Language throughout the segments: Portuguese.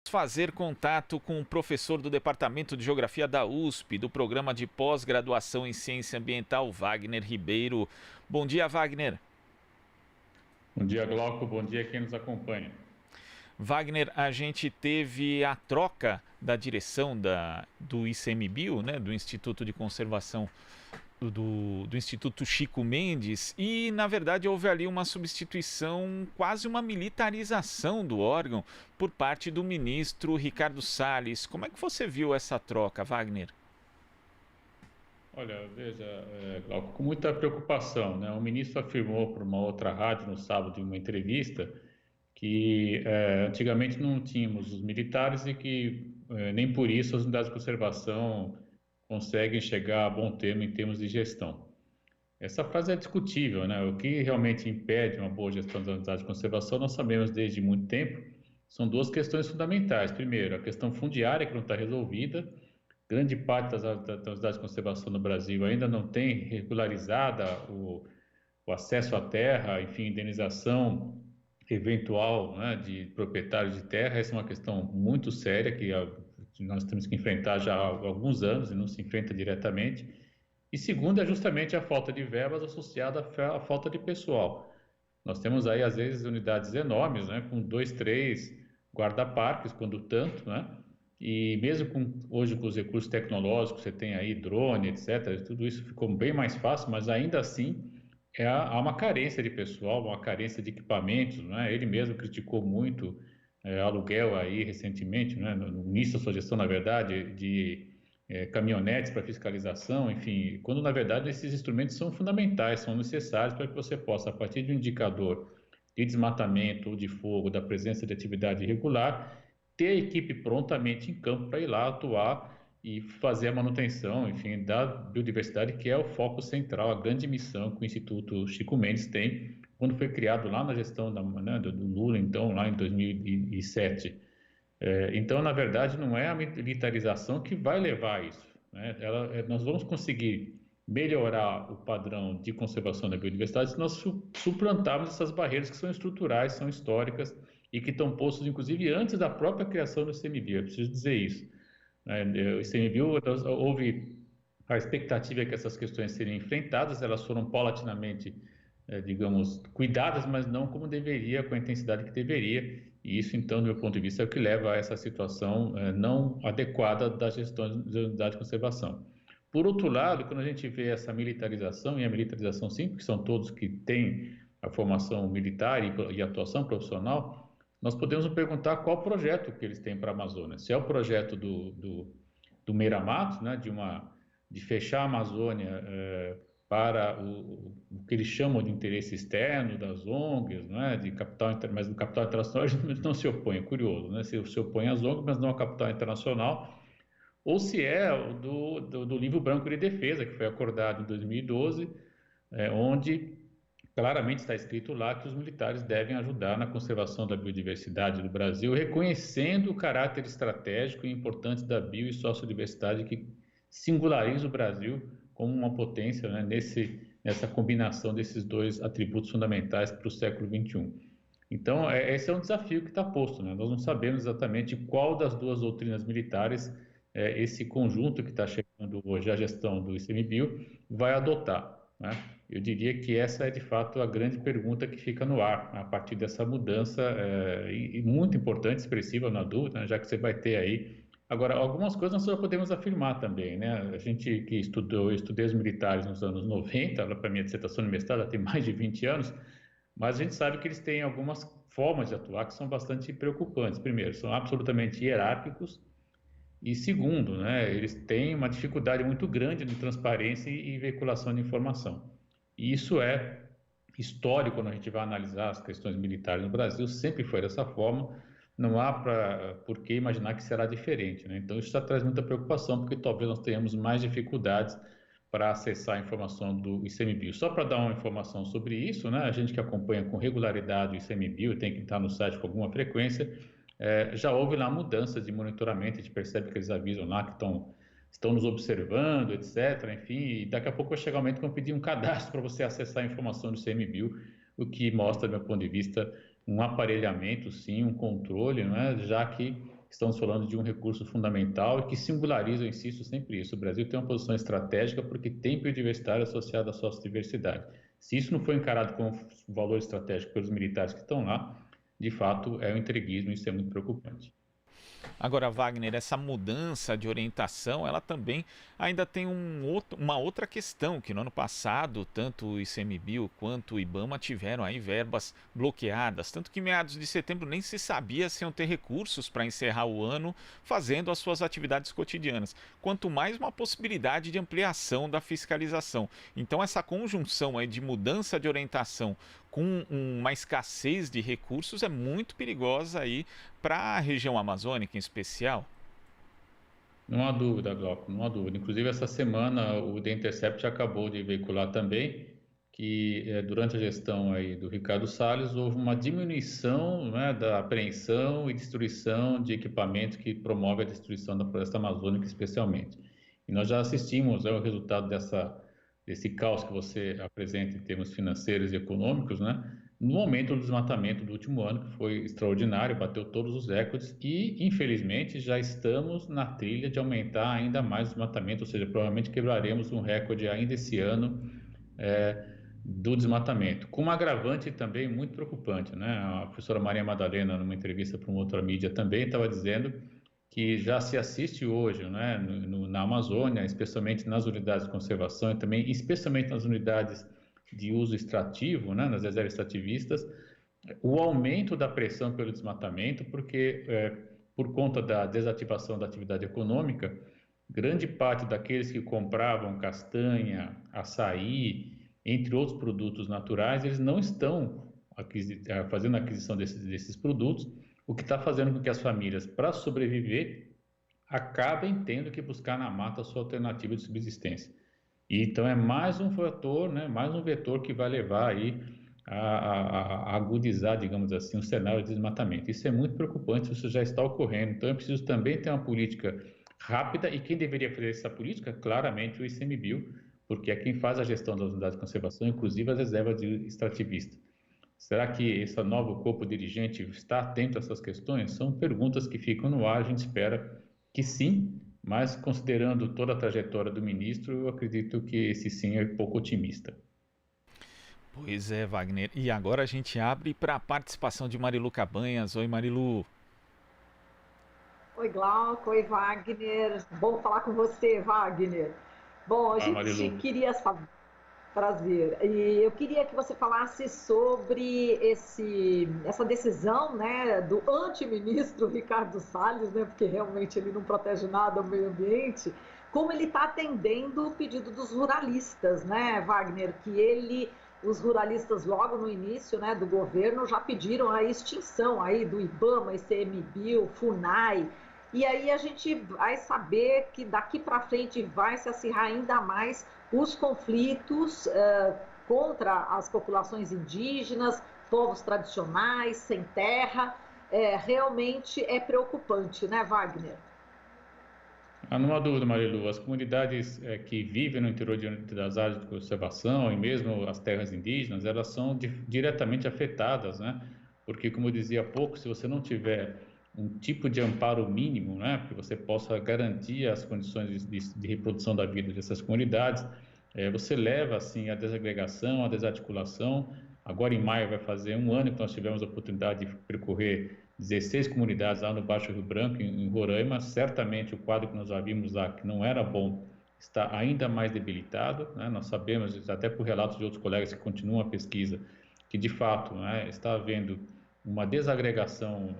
fazer contato com o professor do Departamento de Geografia da USP, do Programa de Pós-Graduação em Ciência Ambiental, Wagner Ribeiro. Bom dia, Wagner. Bom dia, Glauco. Bom dia quem nos acompanha. Wagner, a gente teve a troca da direção do ICMBio, né, do Instituto de Conservação do Instituto Chico Mendes, e na verdade houve ali uma substituição, quase uma militarização do órgão por parte do ministro Ricardo Salles. Como é que você viu essa troca, Wagner? Olha, veja, Glauco, com muita preocupação, né? O ministro afirmou para uma outra rádio no sábado em uma entrevista que antigamente não tínhamos os militares e que nem por isso as unidades de conservação conseguem chegar a bom termo em termos de gestão. Essa frase é discutível, né? O que realmente impede uma boa gestão das unidades de conservação, nós sabemos desde muito tempo, são duas questões fundamentais. Primeiro, a questão fundiária, que não está resolvida. Grande parte das unidades de conservação no Brasil ainda não tem regularizada o acesso à terra, enfim, indenização eventual, né, de proprietários de terra. Essa é uma questão muito séria que nós temos que enfrentar já há alguns anos e não se enfrenta diretamente. E segundo é justamente a falta de verbas associada à falta de pessoal. Nós temos aí, às vezes, unidades enormes, né, com 2, 3 guarda-parques, quando tanto, né? E mesmo hoje com os recursos tecnológicos, você tem aí drone, etc., tudo isso ficou bem mais fácil, mas ainda assim há uma carência de pessoal, uma carência de equipamentos, né? Ele mesmo criticou muito aluguel aí recentemente, né? No início da sua gestão, na verdade, de caminhonetes para fiscalização, enfim, quando na verdade esses instrumentos são fundamentais, são necessários para que você possa, a partir de um indicador de desmatamento ou de fogo, da presença de atividade irregular, ter a equipe prontamente em campo para ir lá atuar e fazer a manutenção, enfim, da biodiversidade, que é o foco central, a grande missão que o Instituto Chico Mendes tem, quando foi criado lá na gestão do Lula, então, lá em 2007. Então, na verdade, não é a militarização que vai levar a isso, né? Nós vamos conseguir melhorar o padrão de conservação da biodiversidade se nós suplantarmos essas barreiras que são estruturais, são históricas e que estão postas, inclusive, antes da própria criação do ICMBio. Eu preciso dizer isso. O ICMBio, houve a expectativa que essas questões seriam enfrentadas, elas foram paulatinamente, digamos, cuidadas, mas não como deveria, com a intensidade que deveria, e isso, então, do meu ponto de vista, é o que leva a essa situação não adequada da gestão da unidade de conservação. Por outro lado, quando a gente vê essa militarização, e a militarização sim, porque são todos que têm a formação militar e atuação profissional, nós podemos nos perguntar qual projeto que eles têm para a Amazônia. Se é o projeto do Meira Matos, né, de fechar a Amazônia para o que eles chamam de interesse externo das ONGs, né, de capital, mas do capital internacional eles não se opõem, é curioso, né, se opõem às ONGs, mas não ao capital internacional, ou se é do Livro Branco de Defesa, que foi acordado em 2012, onde claramente está escrito lá que os militares devem ajudar na conservação da biodiversidade do Brasil, reconhecendo o caráter estratégico e importante da bio e sociodiversidade que singulariza o Brasil como uma potência, né, nessa combinação desses dois atributos fundamentais para o século XXI. Então, esse é um desafio que está posto, né? Nós não sabemos exatamente qual das duas doutrinas militares esse conjunto que está chegando hoje à gestão do ICMBio vai adotar, né? Eu diria que essa é, de fato, a grande pergunta que fica no ar, a partir dessa mudança e muito importante, expressiva na dúvida, né, já que você vai ter aí. Agora, algumas coisas nós só podemos afirmar também, né? A gente que eu estudei os militares nos anos 90, para minha dissertação de mestrado, já tem mais de 20 anos, mas a gente sabe que eles têm algumas formas de atuar que são bastante preocupantes. Primeiro, são absolutamente hierárquicos, e segundo, né, eles têm uma dificuldade muito grande de transparência e veiculação de informação. E isso é histórico quando a gente vai analisar as questões militares no Brasil, sempre foi dessa forma, não há por que imaginar que será diferente, né? Então isso já traz muita preocupação, porque talvez nós tenhamos mais dificuldades para acessar a informação do ICMBio. Só para dar uma informação sobre isso, né, a gente que acompanha com regularidade o ICMBio, tem que estar no site com alguma frequência, já houve lá mudanças de monitoramento, a gente percebe que eles avisam lá que estão nos observando, etc. Enfim, e daqui a pouco vai chegar o momento que vão pedir um cadastro para você acessar a informação do ICMBio, o que mostra, do meu ponto de vista, um aparelhamento, sim, um controle, né, já que estamos falando de um recurso fundamental e que singulariza, eu insisto sempre isso, o Brasil tem uma posição estratégica porque tem biodiversidade associada à sociodiversidade. Se isso não for encarado como valor estratégico pelos militares que estão lá, de fato é um entreguismo, isso é muito preocupante. Agora, Wagner, essa mudança de orientação, ela também ainda tem uma outra questão, que no ano passado, tanto o ICMBio quanto o IBAMA tiveram aí verbas bloqueadas, tanto que em meados de setembro nem se sabia se iam ter recursos para encerrar o ano fazendo as suas atividades cotidianas, quanto mais uma possibilidade de ampliação da fiscalização. Então, essa conjunção aí de mudança de orientação com uma escassez de recursos é muito perigosa aí para a região amazônica em especial. Não há dúvida, Glauco, não há dúvida. Inclusive, essa semana o The Intercept acabou de veicular também que durante a gestão aí do Ricardo Salles houve uma diminuição, né, da apreensão e destruição de equipamentos que promove a destruição da floresta amazônica, especialmente. E nós já assistimos ao resultado desse caos que você apresenta em termos financeiros e econômicos, né? No momento do desmatamento do último ano, que foi extraordinário, bateu todos os recordes e, infelizmente, já estamos na trilha de aumentar ainda mais o desmatamento, ou seja, provavelmente quebraremos um recorde ainda esse ano é, do desmatamento, com um agravante também muito preocupante, né? A professora Maria Madalena, numa entrevista para uma outra mídia, também estava dizendo que já se assiste hoje, né, na Amazônia, especialmente nas unidades de conservação e também, especialmente nas unidades de uso extrativo, né, nas reservas extrativistas, o aumento da pressão pelo desmatamento, porque por conta da desativação da atividade econômica, grande parte daqueles que compravam castanha, açaí, entre outros produtos naturais, eles não estão fazendo a aquisição desses produtos, o que está fazendo com que as famílias, para sobreviver, acabem tendo que buscar na mata a sua alternativa de subsistência. E, então é mais um fator, né, mais um vetor que vai levar aí a agudizar, digamos assim, um cenário de desmatamento. Isso é muito preocupante, isso já está ocorrendo. Então é preciso também ter uma política rápida e quem deveria fazer essa política? Claramente o ICMBio, porque é quem faz a gestão das unidades de conservação, inclusive as reservas de extrativista. Será que esse novo corpo dirigente está atento a essas questões? São perguntas que ficam no ar, a gente espera que sim, mas considerando toda a trajetória do ministro, eu acredito que esse sim é pouco otimista. Pois é, Wagner. E agora a gente abre para a participação de Marilu Cabanhas. Oi, Marilu. Oi, Glauco, oi, Wagner. Bom falar com você, Wagner. Bom, a Ah, gente Marilu. queria saber. Prazer. E eu queria que você falasse sobre essa decisão, né, do antiministro Ricardo Salles, né, porque realmente ele não protege nada ao meio ambiente, como ele está atendendo o pedido dos ruralistas, né, Wagner, os ruralistas logo no início, né, do governo já pediram a extinção aí do IBAMA, ICMBio, FUNAI. E aí a gente vai saber que daqui para frente vai se acirrar ainda mais os conflitos contra as populações indígenas, povos tradicionais, sem terra. Realmente é preocupante, né, Wagner? Não há dúvida, Marilu, as comunidades que vivem no interior das áreas de conservação e mesmo as terras indígenas, elas são diretamente afetadas, né? Porque, como eu dizia há pouco, se você não tiver um tipo de amparo mínimo, né, que você possa garantir as condições de reprodução da vida dessas comunidades, você leva, assim, à desagregação, à desarticulação. Agora, em maio, vai fazer um ano que nós tivemos a oportunidade de percorrer 16 comunidades lá no Baixo Rio Branco, em Roraima. Certamente o quadro que nós já vimos lá, que não era bom, está ainda mais debilitado, né? Nós sabemos, até por relatos de outros colegas que continuam a pesquisa, que de fato, né, está havendo uma desagregação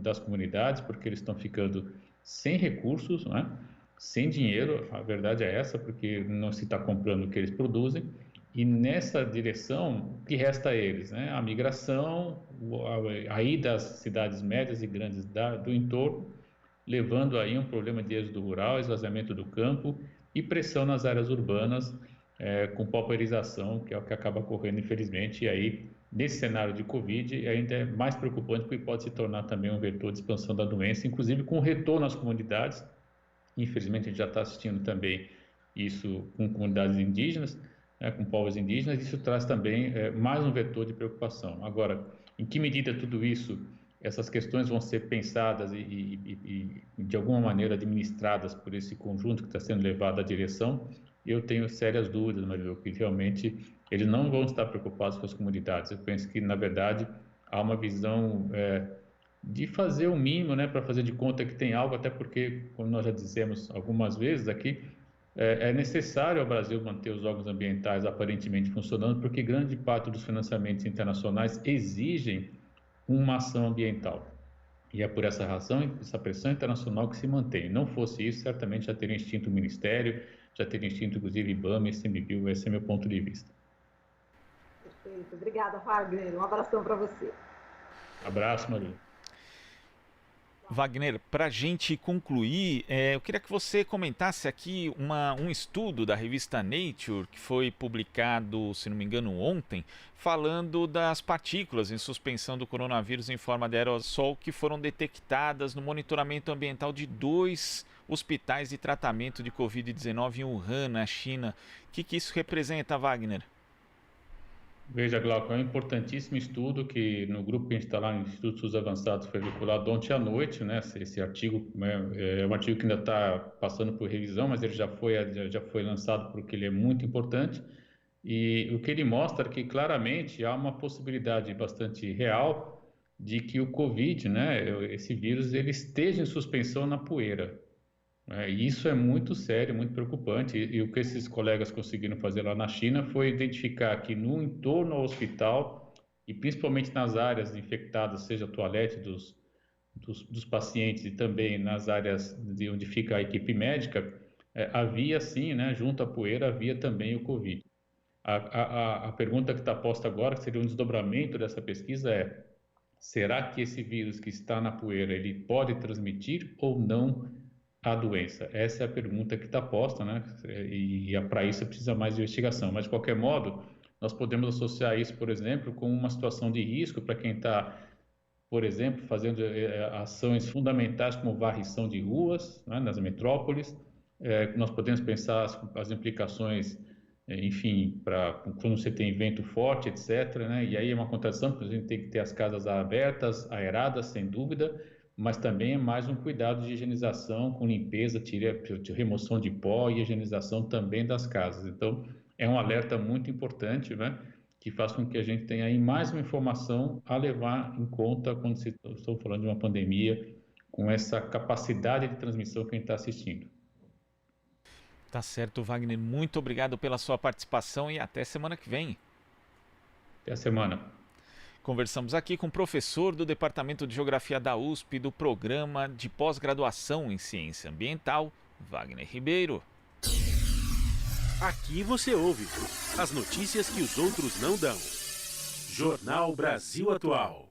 das comunidades, porque eles estão ficando sem recursos, né? Sem dinheiro, a verdade é essa, porque não se está comprando o que eles produzem. E nessa direção, o que resta a eles? Né? A migração, a ida às cidades médias e grandes do entorno, levando aí um problema de êxodo rural, esvaziamento do campo e pressão nas áreas urbanas, com pauperização, que é o que acaba ocorrendo, infelizmente. E aí, nesse cenário de Covid, ainda é mais preocupante, porque pode se tornar também um vetor de expansão da doença, inclusive com retorno às comunidades. Infelizmente, a gente já está assistindo também isso com comunidades indígenas, né, com povos indígenas. Isso traz também mais um vetor de preocupação. Agora, em que medida tudo isso essas questões vão ser pensadas e de alguma maneira administradas por esse conjunto que está sendo levado à direção. Eu tenho sérias dúvidas, Marilu, que realmente eles não vão estar preocupados com as comunidades. Eu penso que, na verdade, há uma visão de fazer o mínimo, né, para fazer de conta que tem algo, até porque, como nós já dissemos algumas vezes aqui, é necessário ao Brasil manter os órgãos ambientais aparentemente funcionando, porque grande parte dos financiamentos internacionais exigem uma ação ambiental. E é por essa razão, essa pressão internacional que se mantém. Não fosse isso, certamente já teria extinto o Ministério, já teria extinto, inclusive, IBAMA e ICMBio. Esse é meu ponto de vista. Perfeito. Obrigada, Wagner. Um abração para você. Abraço, Maria. Wagner, para a gente concluir, eu queria que você comentasse aqui um estudo da revista Nature, que foi publicado, se não me engano, ontem, falando das partículas em suspensão do coronavírus em forma de aerossol que foram detectadas no monitoramento ambiental de 2 hospitais de tratamento de Covid-19 em Wuhan, na China. O que isso representa, Wagner? Veja, Glauco, é um importantíssimo estudo que no grupo que a gente está lá no Instituto de Estudos Avançados foi vinculado ontem à noite, né? Esse artigo é um artigo que ainda está passando por revisão, mas ele já foi lançado porque ele é muito importante. E o que ele mostra é que claramente há uma possibilidade bastante real de que o Covid, né, esse vírus, ele esteja em suspensão na poeira. E isso é muito sério, muito preocupante. E o que esses colegas conseguiram fazer lá na China foi identificar que no entorno ao hospital, e principalmente nas áreas infectadas, seja toalete dos pacientes e também nas áreas de onde fica a equipe médica, havia sim, né, junto à poeira, havia também o Covid. A pergunta que está posta agora, que seria um desdobramento dessa pesquisa, é: será que esse vírus que está na poeira, ele pode transmitir ou não a doença? Essa é a pergunta que está posta, né? E para isso precisa mais investigação. Mas, de qualquer modo, nós podemos associar isso, por exemplo, com uma situação de risco para quem está, por exemplo, fazendo ações fundamentais como varrição de ruas, né, nas metrópoles. Nós podemos pensar as implicações, enfim, para quando você tem vento forte, etc., né? E aí é uma contradição, porque a gente tem que ter as casas abertas, aeradas, sem dúvida, mas também é mais um cuidado de higienização com limpeza, remoção de pó e higienização também das casas. Então, é um alerta muito importante, né, que faz com que a gente tenha aí mais uma informação a levar em conta quando estou falando de uma pandemia com essa capacidade de transmissão que a gente está assistindo. Tá certo, Wagner. Muito obrigado pela sua participação e até semana que vem. Até a semana. Conversamos aqui com o professor do Departamento de Geografia da USP do Programa de Pós-Graduação em Ciência Ambiental, Wagner Ribeiro. Aqui você ouve as notícias que os outros não dão. Jornal Brasil Atual.